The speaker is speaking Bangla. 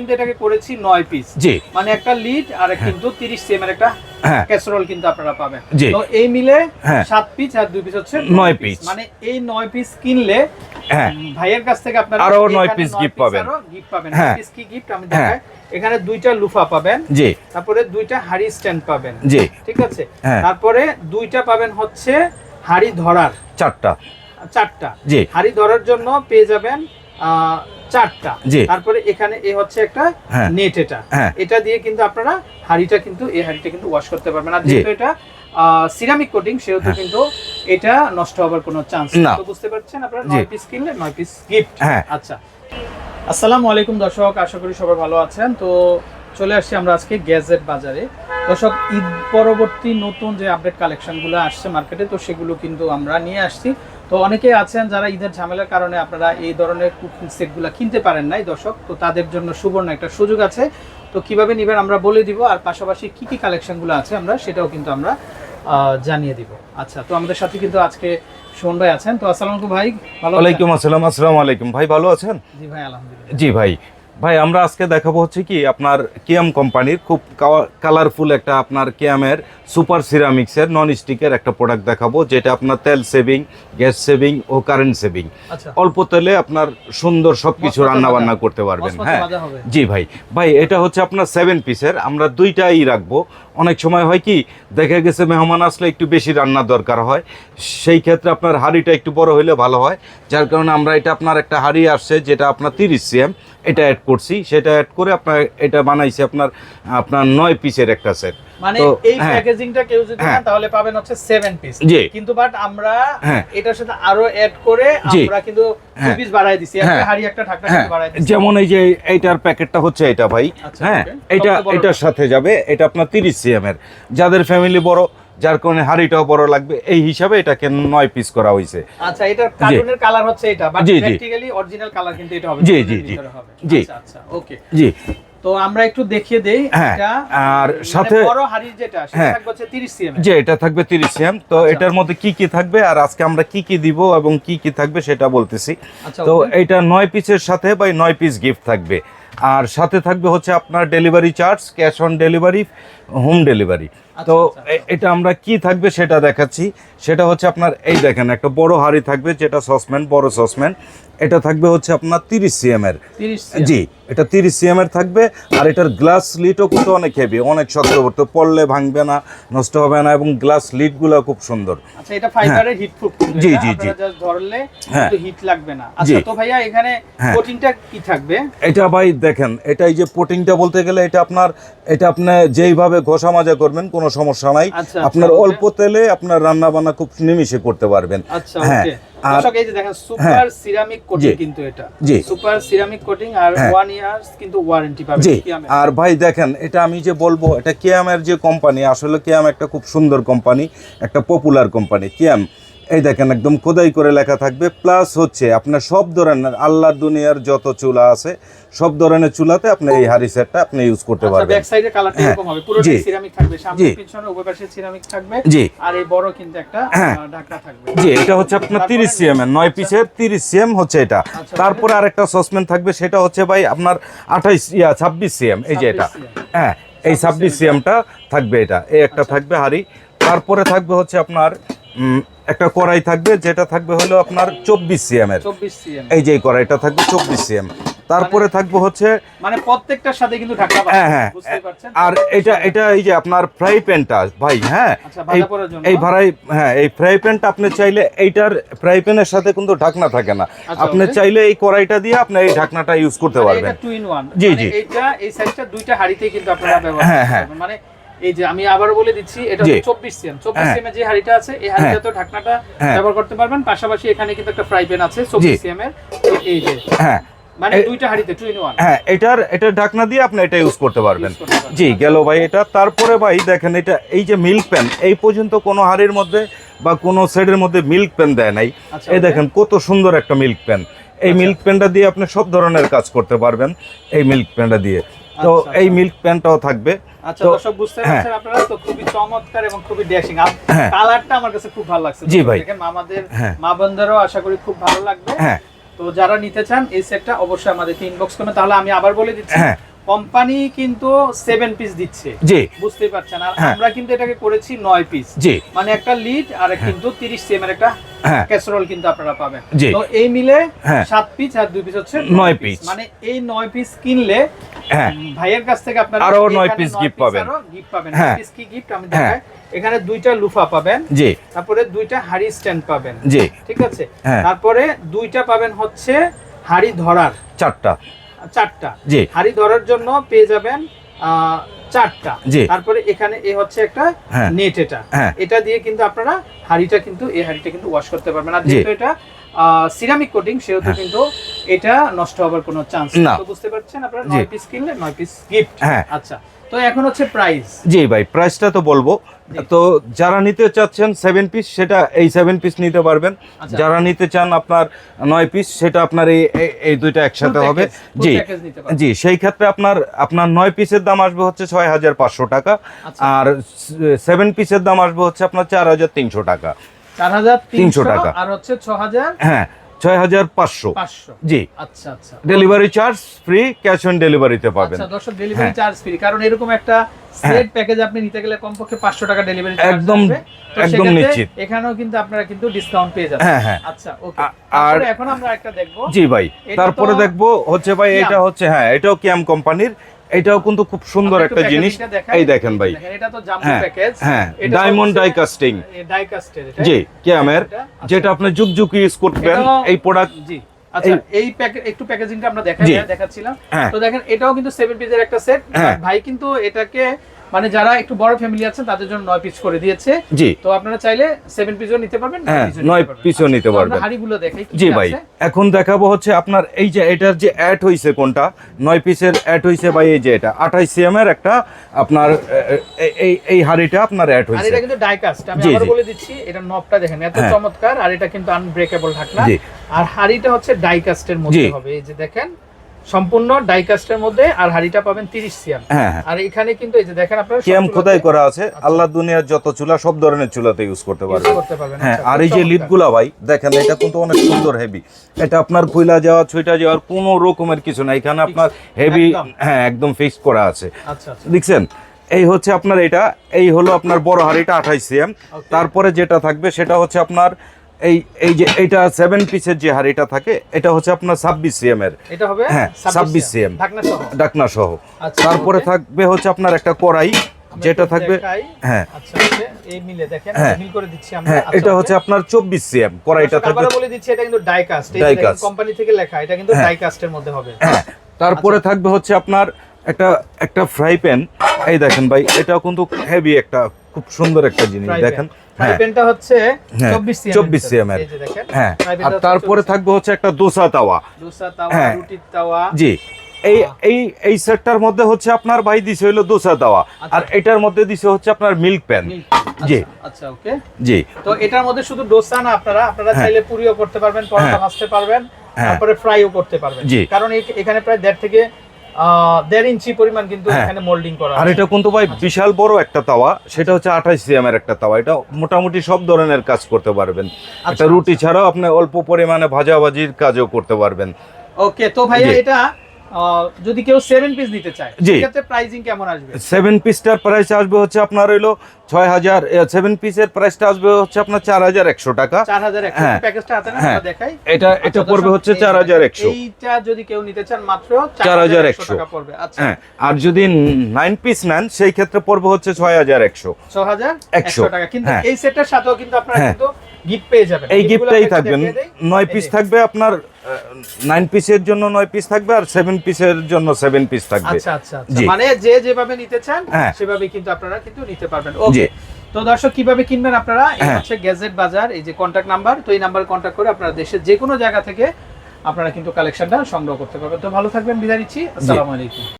কিন্তু এটাকে করেছি 9 পিস, জি, মানে একটা লিড আর কিন্তু 30 সিএম এর একটা ক্যাসেরোল কিন্তু আপনারা পাবেন। জি, তো এই মিলে 7 7 পিস আর 2 পিস হচ্ছে 9 পিস, মানে এই 9 পিস কিনলে ভাইয়ের কাছ থেকে আপনারা আরো 9 পিস গিফট পাবেন। গিফট পাবেন। 9 পিস কি গিফট আমি দেখাই। এখানে 2টা লুফা পাবেন, জি, তারপরে 2টা হাড়ি স্ট্যান্ড পাবেন, জি, ঠিক আছে, তারপরে 2টা পাবেন হচ্ছে হাড়ি ধরার 4টা, জি, হাড়ি ধরার জন্য পেয়ে যাবেন 4টা, তারপরে এখানে এ হচ্ছে একটা নেট, এটা দিয়ে কিন্তু আপনারা হাড়িটা কিন্তু এই হাড়িটা কিন্তু ওয়াশ করতে পারবেন। আর যেহেতু এটা সিরামিক কোটিং সেহেতু কিন্তু এটা নষ্ট হওয়ার কোনো চান্স নেই। তো বুঝতে পারছেন আপনারা 9 পিস কিনলে 9 পিস গিফট। আচ্ছা, আসসালামু আলাইকুম দর্শক, আশা করি সবাই ভালো আছেন। তো চলে আসছি আমরা আজকে গ্যাজেট বাজারে। দর্শক, ঈদ পরবর্তী নতুন যে আপডেট কালেকশনগুলো আসছে মার্কেটে, তো সেগুলো কিন্তু আমরা নিয়ে আসছি। তো অনেকেই আছেন যারা ঈদের ঝামেলার কারণে আপনারা এই ধরনের কুকিং সেটগুলো কিনতে পারেন নাই দর্শক, তো তাদের জন্য সুবর্ণ একটা সুযোগ আছে। তো কিভাবে নেবেন আমরা বলে দিব, আর পাশাপাশি কি কি কালেকশনগুলো আছে আমরা সেটাও কিন্তু আমরা জানিয়ে দিব। আচ্ছা, তো আমাদের সাথে কিন্তু আজকে সুমন ভাই আছেন। তো আসসালামু আলাইকুম ভাই, ভালো আছেন? ওয়ালাইকুম আসসালাম। আসসালামু আলাইকুম ভাই, ভালো আছেন? জি ভাই, আলহামদুলিল্লাহ। জি ভাই, আমরা আজকে দেখাবো হচ্ছে কি আপনার কিয়াম কোম্পানির খুব কালারফুল একটা আপনার কিয়ামের সুপার সিরামিক্সের নন স্টিকের একটা প্রোডাক্ট দেখাবো, যেটা আপনার তেল সেভিং, গ্যাস সেভিং ও কারেন্ট সেভিং। অল্প তেলে আপনার সুন্দর সবকিছু রান্না বান্না করতে পারবেন। হ্যাঁ জি ভাই, এটা হচ্ছে আপনার 7 পিসের, আমরা 2টাই রাখবো। অনেক সময় হয় কি দেখা গেছে মেহমান আসলে একটু বেশি রান্নার দরকার হয়, সেই ক্ষেত্রে আপনার হাঁড়িটা একটু বড় হলে ভালো হয়, যার কারণে আমরা এটা আপনার একটা হাঁড়ি আসছে যেটা আপনার 30 সিএম, এটা অ্যাড করছি, সেটা অ্যাড করে আপনার এটা বানাইছি আপনার 9 পিসের একটা সেট। মানে এই প্যাকেজিংটা কেউ যদি নেন তাহলে পাবেন হচ্ছে 7 পিস, কিন্তু বাট আমরা এটার সাথে আরো অ্যাড করে আমরা কিন্তু 2 পিস বাড়াই দিছি, একটা হাড়ি একটা ঢাকনা কিন্তু বাড়াই দিছি। যেমন এই যে এইটার প্যাকেটটা হচ্ছে এটা ভাই, এটার সাথে যাবে, এটা আপনার 30 সিএম এর, যাদের ফ্যামিলি বড় যার কারণে হাড়িটাও বড় লাগবে, এই হিসাবে এটাকে 9 পিস করা হয়েছে। আচ্ছা, এটার কার্টুনের কালার হচ্ছে এটা, বাট প্র্যাকটিক্যালি অরিজিনাল কালার কিন্তু এটা হবে। জি জি জি জি, আচ্ছা ওকে জি। তো আমরা একটু দেখিয়ে দেই এটা, আর সাথে বড় হাড়ি যেটা সেটা থাকবে হচ্ছে 30 সিএম, যে এটা থাকবে 30 সিএম। তো এটার মধ্যে কি কি থাকবে আর আজকে আমরা কি কি দিব এবং কি কি থাকবে সেটা বলতেছি। তো এটা 9 পিসের সাথে 9 পিস গিফট থাকবে, আর সাথে থাকবে হচ্ছে আপনার delivery charge, cash on delivery, home delivery. তো এটা আমরা কি থাকবে সেটা দেখাচ্ছি। সেটা হচ্ছে আপনার এই দেখেন একটা বড় হাঁড়ি থাকবে, যেটা সসম্যান, বড় সসম্যান, এটা থাকবে হচ্ছে আপনার 30 সিএম এর। জি, এটা 30 সিএম এর থাকবে। আর এটার গ্লাস লিডও কিন্তু অনেক হেভি, অনেক শক্তপোক্ত, পড়লে ভাঙবে না, নষ্ট হবে না, এবং গ্লাস লিডগুলো খুব সুন্দর। আচ্ছা, এটা ফাইবারের হিট প্রুফ, জি জি জি, জাস্ট ধরলে একটু হিট লাগবে না। আচ্ছা, তো ভাইয়া এখানে কোটিংটা কি থাকবে? এটা ভাই দেখেন, এটা এই যে কোটিংটা বলতে গেলে এটা আপনি যেইভাবে ঘষা মাজা করবেন কোনো সমস্যা নাই, আপনার অল্প তেলে আপনার রান্না বান্না খুব নিমিষে করতে পারবেন। আচ্ছা ওকে, দর্শক এই যে দেখেন সুপার সিরামিক কোটিং কিন্তু এটা, সুপার সিরামিক কোটিং, আর 1 ইয়ার্স কিন্তু ওয়ারেন্টি পাবেন কিয়ামে। আর ভাই দেখেন, এটা আমি যে বলবো, এটা কিয়ামের যে কোম্পানি, আসলে কিয়াম একটা খুব সুন্দর কোম্পানি, একটা পপুলার কোম্পানি কিয়াম। এই দেখেন একদম খোদাই করে লেখা থাকবে, প্লাস হচ্ছে আপনার সব ধরনের আল্লাহর দুনিয়ার যত চুলা আছে সব ধরনের চুলাতে আপনি এই হাড়ি সেটটা আপনি ইউজ করতে পারবেন। ব্যাক সাইডের কালারটা এরকম হবে, পুরোটাই সিরামিক থাকবে, সামনে পিছনে উভয় পাশে সিরামিক থাকবে, আর এই বড় কিন্তু একটা ঢাকনা থাকবে। জি, এটা হচ্ছে আপনার 30 সিএম এর 9 পিসের 30 সিএম হচ্ছে এটা। তারপরে আরেকটা সসম্যান থাকবে, সেটা হচ্ছে ভাই আপনার 26 সিএম, এই যে এটা, এই 26 সিএমটা থাকবে, এটা এই একটা থাকবে হাড়ি। তারপরে থাকবে হচ্ছে আপনার একটা কড়াই থাকবে, যেটা থাকবে হলো আপনার 24 সিএম এর, এই যে কড়াইটা থাকবে 24 সিএম। তারপরে থাকবে হচ্ছে মানে প্রত্যেকটার সাথে কিন্তু ঢাকনা পাবেন, বুঝতে পারছেন। আর এটা এই যে আপনার ফ্রাই প্যানটা ভাই, এই ফ্রাই প্যানটা আপনি চাইলে এইটার ফ্রাই প্যানের সাথে কিন্তু ঢাকনা থাকে না, আপনি চাইলে এই কড়াইটা দিয়ে আপনি এই ঢাকনাটা ইউজ করতে পারবেন। এটা 2 in 1, জি জি, এইটা এই সাইজটা দুইটা হাঁড়িতেই কিন্তু আপনারা ব্যবহার করতে পারবেন। মানে এই যে আমি আবার বলে দিচ্ছি, এটা 24 সিএম, 24 সিএম এর যে হাঁড়িটা আছে এই হাঁড়িটাতে ঢাকনাটা ব্যবহার করতে পারবেন। পাশাপাশি এখানে কিন্তু একটা ফ্রাই প্যান আছে 24 সিএম এর, এই যে মানে দুইটা হাঁড়িতে 2 in 1, এটার ঢাকনা দিয়ে আপনি এটা ইউজ করতে পারবেন। জি, গেল ভাই এটা। তারপরে ভাই দেখেন, এটা এই যে মিল্ক প্যান, এই পর্যন্ত কোনো হাঁড়ির মধ্যে বা কোনো সেটের মধ্যে মিল্ক প্যান দেয় নাই। এই দেখেন কত সুন্দর একটা মিল্ক প্যান, এই মিল্ক প্যানটা দিয়ে আপনি সব ধরনের কাজ করতে পারবেন এই মিল্ক প্যানটা দিয়ে। তো এই মিল্ক প্যানটাও থাকবে। আচ্ছা দর্শক, বুঝতে পারছেন আপনারা, তো খুবই চমৎকার এবং খুবই ড্যাশিং। কালারটা আমার কাছে খুব ভালো লাগছে। জি ভাই, দেখেন আমাদের মা বোনদেরও আশা করি খুব ভালো লাগবে। তো যারা নিতে চান এই সেটটা অবশ্যই আমাদেরকে ইনবক্স করবেন। তাহলে আমি আবার বলে দিচ্ছি, কোম্পানি কিন্তু 7 পিস দিচ্ছে, জি বুঝতেই পারছেন, আর আমরা কিন্তু এটাকে করেছি 9 পিস, জি মানে একটা লিড আর কিন্তু 30 সিএম এর একটা ক্যাসেরোল কিন্তু আপনারা পাবেন। জি তো এই মিলে 7 পিস আর 2 পিস হচ্ছে 9 পিস, মানে এই 9 পিস কিনলে ভাইয়ের কাছ থেকে আপনারা আরো 9 পিস গিফট পাবেন। গিফট পাবেন। 9 পিস কি গিফট আমি দেখাই, এখানে 2টা লুফা পাবেন, জি তারপরে 2টা হাড়ি স্ট্যান্ড পাবেন, জি ঠিক আছে, তারপরে 2টা পাবেন হচ্ছে হাড়ি ধরার, 4টা জি হাড়ি ধরার জন্য পেয়ে যাবেন 4টা, তারপরে এখানে এ হচ্ছে একটা নেট, এটা দিয়ে কিন্তু আপনারা হাড়িটা কিন্তু এই হাড়িটা কিন্তু ওয়াশ করতে পারবেন। আর যেহেতু এটা সিরামিক কোটিং সেহেতু কিন্তু এটা নষ্ট হওয়ার কোনো চান্স নেই। তো বুঝতে পারছেন, আপনারা 9 পিস কিনলে 9 পিস গিফট। আচ্ছা, তো এখন হচ্ছে প্রাইস। জি ভাই, প্রাইসটা তো বলবো। তো যারা নিতে চাচ্ছেন 7 পিস সেটা এই 7 পিস নিতে পারবেন, যারা নিতে চান আপনার 9 পিস সেটা আপনার এই দুইটা একসাথে হবে। জি জি, সেই ক্ষেত্রে আপনার 9 পিসের দাম আসবে হচ্ছে 6500 টাকা, আর 7 পিসের দাম আসবে হচ্ছে আপনার 4300 টাকা। 4300 টাকা আর হচ্ছে 6000, 6500। জি, আচ্ছা আচ্ছা, delivery charge free, cash on ডেলিভারিতে পাবেন। আচ্ছা, দর্শক ডেলিভারি চার্জ ফ্রি, কারণ এরকম একটা সেট প্যাকেজ আপনি নিতে গেলে কমপক্ষে 500 টাকা ডেলিভারি চার্জ একদম নিশ্চিত। এখানেও কিন্তু আপনারা কিন্তু ডিসকাউন্ট পেয়ে যাবেন। আচ্ছা, ওকে। আর এখন আমরা একটা দেখব। জি ভাই, তারপরে দেখবো হচ্ছে ভাই এটা হচ্ছে এটাও কিয়াম কোম্পানির, এটাও কিন্তু খুব সুন্দর একটা জিনিস। এই দেখেন ভাই, এটা তো jumbo package, diamond die casting, জি কিয়ামের, যেটা আপনি যুগযুগি ইউজ করবেন এই প্রোডাক্ট। জি, আচ্ছা, এই একটু প্যাকেজিংটা আমরা দেখাচ্ছিলাম। তো দেখেন এটাও কিন্তু 7 পিসের একটা সেট। ভাই কিন্তু এটাকে মানে যারা একটু বড় ফ্যামিলি আছেন তাদের জন্য 9 পিস করে দিয়েছে। জি, তো আপনারা চাইলে 7 পিসও নিতে পারবেন, 9 পিসও নিতে পারবেন। আমরা হাড়িগুলো দেখাই। জি ভাই, এখন দেখাবো হচ্ছে আপনার এই যে এটার যে অ্যাড হইছে, কোনটা 9 পিসের অ্যাড হইছে ভাই, এই যে এটা 28 সিএম এর একটা আপনার এই হাড়িটা আপনার অ্যাড হইছে। আর এটা কিন্তু ডাই কাস্ট, আমি আবার বলে দিচ্ছি, এটা নবটা দেখেন এত চমৎকার, আর এটা কিন্তু আনব্রেকেবল ঢাকনা, আর হাড়িটা হচ্ছে ডাই কাস্টের মধ্যে হবে। এই যে দেখেন সম্পূর্ণ ডাই কাস্টের মধ্যে, আর হাড়িটা পাবেন 30 সিএম। আর এখানে কিন্তু এই যে দেখেন আপনারা কিয়াম খোদাই করা আছে। আল্লাহ দুনিয়ার যত চুলা সব ধরনের চুলাতে ইউজ করতে পারবেন। হ্যাঁ, আর এই যে লিডগুলা ভাই দেখেন, এটা কিন্তু অনেক সুন্দর হেভি, এটা আপনার খুইলা যাওয়া ছুঁইটা যাওয়ার কোনো রকমের কিছু না, এখানে আপনার হেভি একদম ফিক্স করা আছে। আচ্ছা, দেখছেন, এই হচ্ছে আপনার এটা, এই হলো আপনার বড় হাড়িটা 28 সিএম। তারপরে যেটা থাকবে সেটা হচ্ছে আপনার এই যে এটা 7 পিসের যে হাড়িটা থাকে, এটা হচ্ছে আপনার 26 সিএম এর, এটা হবে 26 সিএম ঢাকনা সহ। তারপরে থাকবে হচ্ছে আপনার একটা কড়াই, যেটা থাকবে এই মিলে দেখেন মিল করে দিচ্ছি আমরা। এটা হচ্ছে আপনার 24 সিএম কড়াইটা থাকবে। আবার বলে দিচ্ছি, এটা কিন্তু ডাই কাস্ট, এই কোম্পানি থেকে লেখা, এটা কিন্তু ডাই কাস্টের মধ্যে হবে। তারপরে থাকবে হচ্ছে আপনার একটা ফ্রাই প্যান। এই দেখেন ভাই, এটাও কিন্তু হেভি একটা খুব সুন্দর একটা জিনিস। দেখেন ফ্রাই প্যানটা হচ্ছে 24 সিএম এর। হ্যাঁ, আর তারপরে থাকবে হচ্ছে একটা দোসা তাওয়া, রুটির তাওয়া। জি, এই সেটটার মধ্যে হচ্ছে আপনার ভাই দিছে হলো দোসা তাওয়া, আর এটার মধ্যে দিছে হচ্ছে আপনার মিল্ক প্যান। জি, আচ্ছা, ওকে। জি, তো এটার মধ্যে শুধু ডোসা না, আপনারা চাইলে পুরিও করতে পারবেন, পরোটা ভাজতে পারবেন, তারপরে ফ্রাইও করতে পারবেন, কারণ এখানে প্রায় 1.5 থেকে 1.5 ইঞ্চি পরিমাণ কিন্তু এখানে মোল্ডিং করা আছে। আর এটা কিন্তু ভাই বিশাল বড় একটা তাওয়া, সেটা হচ্ছে 28 সিএম এর একটা তাওয়া, এটা মোটামুটি সব ধরনের কাজ করতে পারবেন। একটা রুটি ছাড়াও আপনি অল্প পরিমাণে ভাজাভাজির কাজও করতে পারবেন। ওকে, তো ভাইয়া এটা যদি কেউ 7 পিস নিতে চায় সেক্ষেত্রে প্রাইসিং কেমন আসবে? 7 পিসটার প্রাইস আসবে হচ্ছে আপনার হলো 6000, 7 পিসের প্রাইসটা আসবে হচ্ছে আপনার 4100 টাকা। 4100 প্যাকেজটা হাতে না আমরা দেখাই, এটা পড়বে হচ্ছে 4100। এইটা যদি কেউ নিতে চান মাত্র 4100 টাকা পড়বে। আচ্ছা, আর যদি 9 পিস নেন সেই ক্ষেত্রে পড়বে হচ্ছে 6100 টাকা। কিন্তু এই সেটটার সাথেও কিন্তু আপনারা কিন্তু গিফট পেয়ে যাবেন। এই গিফটটাই থাকবেন, 9 পিস থাকবে আপনার, 9 পিসের জন্য 9 পিস থাকবে, আর 7 পিসের জন্য 7 পিস থাকবে। আচ্ছা আচ্ছা, মানে যে যেভাবে নিতে চান সেভাবে কিন্তু আপনারা কিন্তু নিতে পারবেন। ওকে, তো দর্শক কিভাবে কিনবেন আপনারা, এই হচ্ছে গ্যাজেট বাজার, এই যে কন্টাক্ট নাম্বার, তো এই নাম্বারে কন্টাক্ট করে আপনারা দেশের যে কোনো জায়গা থেকে আপনারা কিন্তু কালেকশনটা সংগ্রহ করতে পারবেন। তো ভালো থাকবেন, বিদায় নিচ্ছি, আসসালামু আলাইকুম।